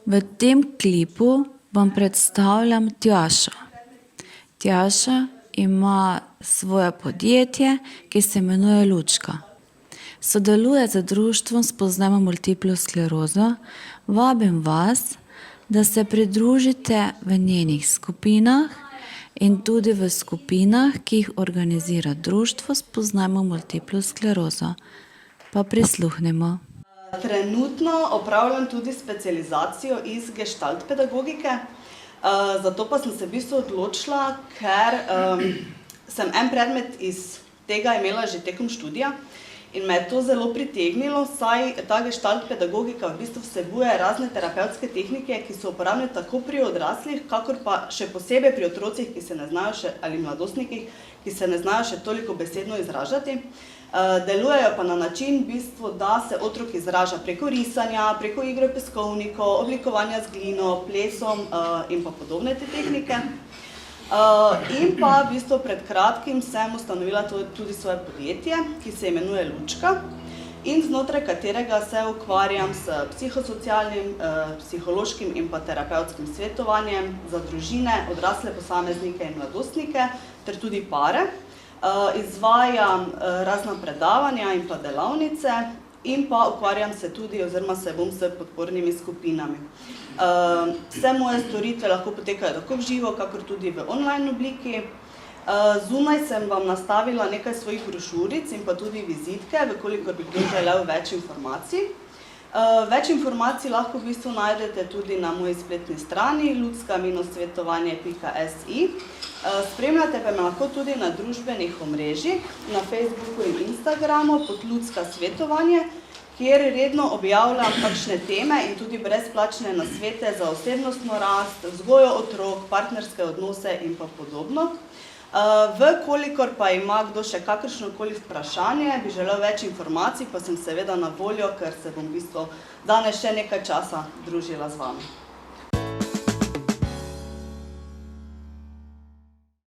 V tem klipu vam predstavljam Tjašo. Tjaša ima svoje podjetje, ki se imenuje Lučka. Sodeluje z društvom Spoznajmo multiplo sklerozo. Vabim vas, da se pridružite v njenih skupinah in tudi v skupinah, ki jih organizira društvo Spoznajmo multiplo sklerozo. Pa prisluhnimo. Trenutno opravljam tudi specializacijo iz gestalt pedagogike, zato pa sem se v bistvu odločila, ker sem en predmet iz tega imela že tekom študija in me je to zelo pritegnilo, saj ta gestalt pedagogika v bistvu vsebuje razne terapevtske tehnike, ki so uporabne tako pri odraslih, kakor pa še posebej pri otrocih, ki se ne znajo še, ali mladostnikih, ki se ne znajo še toliko besedno izražati. Delujejo pa na način, v bistvu, da se otrok izraža preko risanja, preko igre peskovnikov, oblikovanja z glino, plesom in pa podobne te tehnike. In pa v bistvu pred kratkim sem ustanovila tudi svoje podjetje, ki se imenuje Lučka in znotraj katerega se ukvarjam s psihosocialnim, psihološkim in pa terapevtskim svetovanjem za družine, odrasle posameznike in mladostnike ter tudi pare. Izvajam razna predavanja in pa delavnice in pa ukvarjam se tudi oziroma se bom s podpornimi skupinami. Vse moje storitve lahko potekajo tako v živo, kakor tudi v online obliki. Zunaj sem vam nastavila nekaj svojih brošuric in pa tudi vizitke, vkolikor bi kdo želel več informacij. Več informacij lahko v bistvu najdete tudi na moji spletni strani lucka-svetovanje.si. Spremljate pa me lahko tudi na družbenih omrežjih, na Facebooku in Instagramu pod Lucka svetovanje, kjer redno objavljam kakšne teme in tudi brezplačne nasvete za osebnostno rast, vzgojo otrok, partnerske odnose in pa podobno. Vkolikor pa ima kdo še kakršnokoli vprašanje, bi želel več informacij, pa sem seveda na voljo, ker se bom v bistvu danes še nekaj časa družila z vami.